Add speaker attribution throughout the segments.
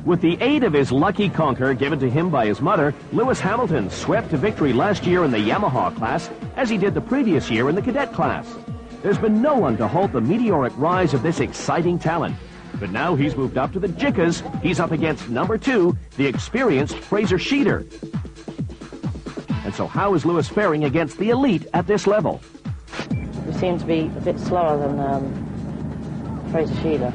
Speaker 1: With the aid of his lucky conker given to him by his mother, Lewis Hamilton swept to victory last year in the Yamaha class, as he did the previous year in the cadet class. There's been no one to halt the meteoric rise of this exciting talent. But now he's moved up to the Jickas. He's up against number 2, the experienced Fraser Sheeter. And so how is Lewis faring against the elite at this level?
Speaker 2: We seem to be a bit slower than Fraser Sheeter.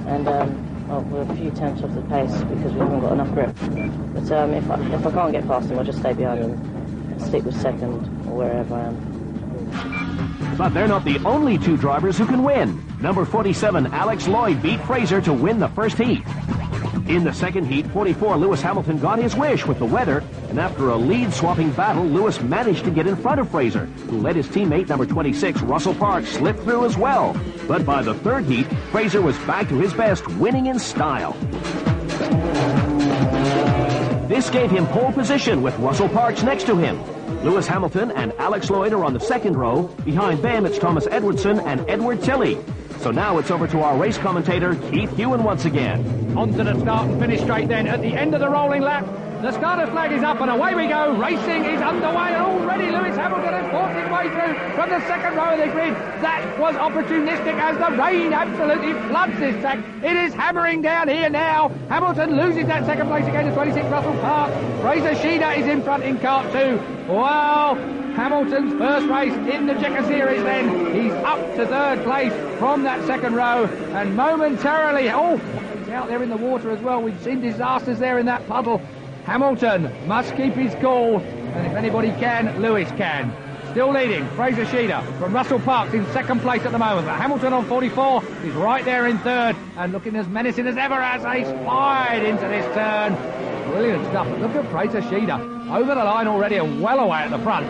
Speaker 2: And well, we're a few tenths off the pace because we haven't got enough grip. But if I can't get past him, I'll just stay behind him and stick with second or wherever I am.
Speaker 1: But they're not the only 2 drivers who can win. Number 47, Alex Lloyd, beat Fraser to win the first heat. In the second heat, 44, Lewis Hamilton got his wish with the weather, and after a lead-swapping battle, Lewis managed to get in front of Fraser, who let his teammate, number 26, Russell Parks, slip through as well. But by the third heat, Fraser was back to his best, winning in style. This gave him pole position with Russell Parks next to him. Lewis Hamilton and Alex Lloyd are on the second row. Behind them, it's Thomas Edwardson and Edward Tilley. So now it's over to our race commentator, Keith Hewen, once again.
Speaker 3: On to the start and finish straight then. At the end of the rolling lap, the starter flag is up and away we go. Racing is underway and already Lewis Hamilton has forced his way through from the second row of the grid. That was opportunistic as the rain absolutely floods this track. It is hammering down here now. Hamilton loses that second place again to 26 Russell Park. Fraser Sheeter is in front in kart 2. Wow! Hamilton's first race in the Checker Series then. He's up to third place from that second row and momentarily, he's out there in the water as well. We've seen disasters there in that puddle. Hamilton must keep his cool, and if anybody can, Lewis can. Still leading, Fraser Sheeter from Russell Parks in second place at the moment. But Hamilton on 44 is right there in third and looking as menacing as ever as they slide into this turn. Brilliant stuff. But look at Fraser Sheeter over the line already and well away at the front.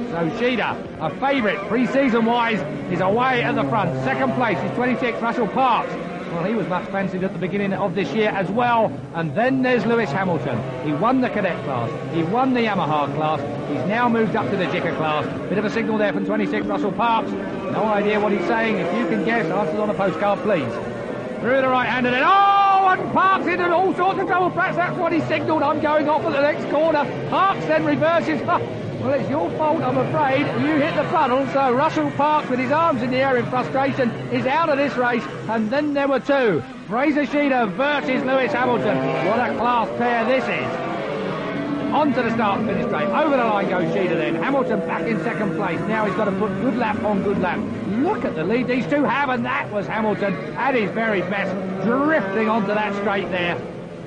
Speaker 3: So Sheeter, a favourite pre-season-wise, is away at the front. Second place is 26, Russell Parks. Well, he was much fancied at the beginning of this year as well. And then there's Lewis Hamilton. He won the cadet class. He won the Yamaha class. He's now moved up to the Jicker class. Bit of a signal there from 26, Russell Parks. No idea what he's saying. If you can guess, answers on a postcard, please. Through the right-hand and then, and Parks into all sorts of trouble. Perhaps that's what he signalled. I'm going off at the next corner. Parks then reverses. Well, it's your fault, I'm afraid. You hit the puddle, so Russell Parks, with his arms in the air in frustration, is out of this race. And then there were 2. Fraser Sheeter versus Lewis Hamilton. What a class pair this is. On to the start and finish straight. Over the line goes Sheeter then. Hamilton back in second place. Now he's got to put good lap on good lap. Look at the lead these 2 have, and that was Hamilton at his very best, drifting onto that straight there.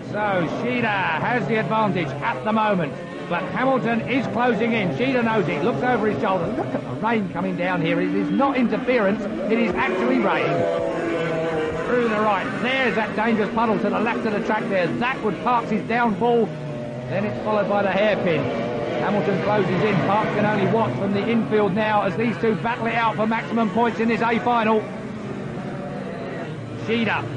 Speaker 3: So Sheeter has the advantage at the moment. But Hamilton is closing in. Sheeter knows it. Looks over his shoulder. Look at the rain coming down here. It is not interference. It is actually rain. Through the right. There's that dangerous puddle to the left of the track there. That would Parks' downfall. Then it's followed by the hairpin. Hamilton closes in. Parks can only watch from the infield now as these 2 battle it out for maximum points in this A final. Sheeter.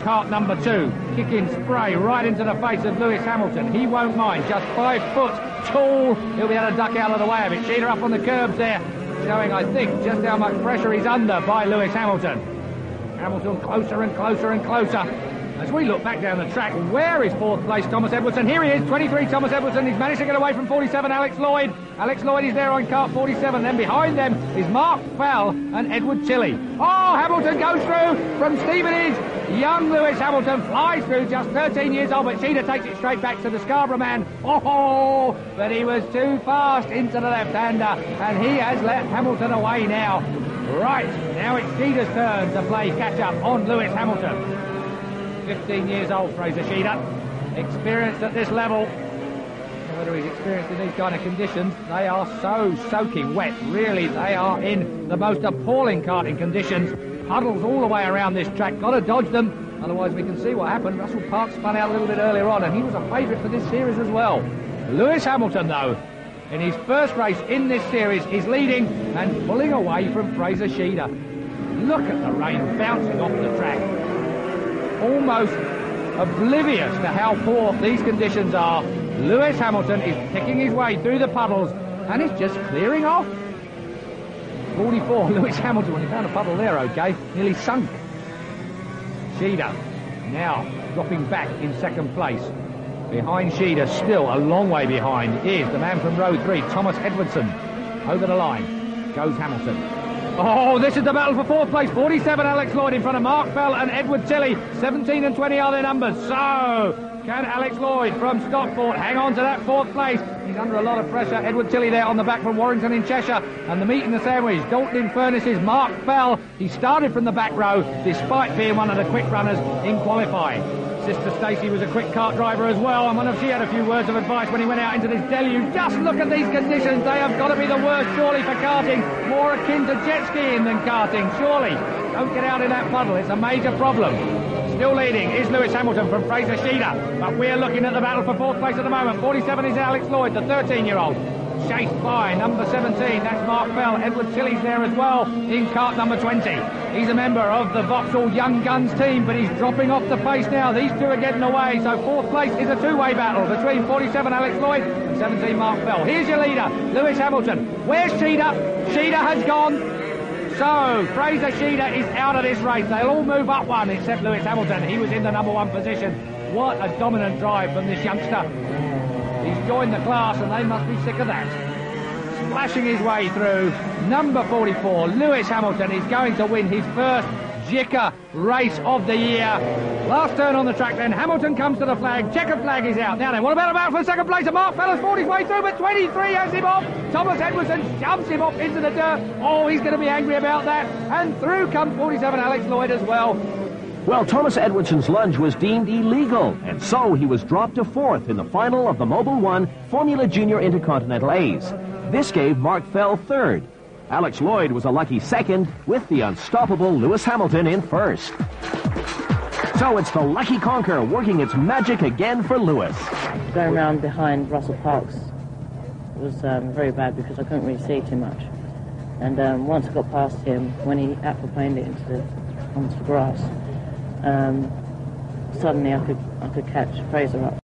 Speaker 3: Kart number 2, kicking spray right into the face of Lewis Hamilton. He won't mind, just 5 foot tall. He'll be able to duck out of the way of it. Sheeter up on the curbs there, showing, I think, just how much pressure he's under by Lewis Hamilton. Hamilton closer and closer and closer. As we look back down the track, where is 4th place Thomas Edwardson? Here he is, 23 Thomas Edwardson. He's managed to get away from 47 Alex Lloyd. Alex Lloyd is there on kart 47. Then behind them is Mark Fell and Edward Tilley. Oh, Hamilton goes through from Stevenage. Young Lewis Hamilton flies through, just 13 years old, but Sheeter takes it straight back to the Scarborough man. Oh, but he was too fast into the left-hander, and he has let Hamilton away now. Right, now it's Sheeter's turn to play catch-up on Lewis Hamilton. 15 years old, Fraser Sheeter, experienced at this level. Whether he's experienced in these kind of conditions, they are so soaking wet. Really, they are in the most appalling karting conditions. Puddles all the way around this track. Got to dodge them, otherwise we can see what happened. Russell Parks spun out a little bit earlier on, and he was a favourite for this series as well. Lewis Hamilton, though, in his first race in this series, is leading and pulling away from Fraser Sheeter. Look at the rain bouncing off the track. Almost oblivious to how poor these conditions are. Lewis Hamilton is picking his way through the puddles and is just clearing off. 44, Lewis Hamilton, when he found a puddle there, okay, nearly sunk. Sheeder now dropping back in second place. Behind Sheeder, still a long way behind, is the man from row 3, Thomas Edwardson. Over the line goes Hamilton. Oh, this is the battle for fourth place. 47, Alex Lloyd in front of Mark Fell and Edward Tilley. 17 and 20 are their numbers. So, can Alex Lloyd from Stockport hang on to that fourth place? He's under a lot of pressure. Edward Tilley there on the back from Warrington in Cheshire. And the meat in the sandwich, Dalton in Furnaces, Mark Fell. He started from the back row, despite being one of the quick runners in qualifying. Sister Stacey was a quick kart driver as well, and wonder if she had a few words of advice when he went out into this deluge. Just look at these conditions. They have got to be the worst, surely, for karting. More akin to jet skiing than karting, surely. Don't get out in that puddle. It's a major problem. Still leading is Lewis Hamilton from Fraser Sheeder, but we're looking at the battle for fourth place at the moment. 47 is Alex Lloyd, the 13-year-old. Chased by number 17, that's Mark Fell. Edward Tilley's there as well in kart number 20. He's a member of the Vauxhall Young Guns team, but he's dropping off the pace now. These two are getting away, so fourth place is a two-way battle between 47 Alex Lloyd and 17 Mark Fell. Here's your leader, Lewis Hamilton. Where's Sheeder? Sheeder has gone. So, Fraser Sheeder is out of this race. They'll all move up one except Lewis Hamilton. He was in the number 1 position. What a dominant drive from this youngster. He's joined the class and they must be sick of that. Splashing his way through, number 44, Lewis Hamilton is going to win his first Jicker race of the year. Last turn on the track then, Hamilton comes to the flag, checkered flag is out. Now then, what about a battle for second place? And Mark Feller's fought his way through, but 23 has him off. Thomas Edwardson shoves him off into the dirt. Oh, he's going to be angry about that. And through comes 47 Alex Lloyd as well.
Speaker 1: Well, Thomas Edwardson's lunge was deemed illegal, and so he was dropped to 4th in the final of the Mobil 1 Formula Junior Intercontinental A's. This gave Mark Fell 3rd. Alex Lloyd was a lucky 2nd, with the unstoppable Lewis Hamilton in 1st. So it's the Lucky Conquer working its magic again for Lewis.
Speaker 2: Going around behind Russell Parks was very bad because I couldn't really see too much. And once I got past him, when he aquaplaned it onto the grass, suddenly I could catch Fraser up.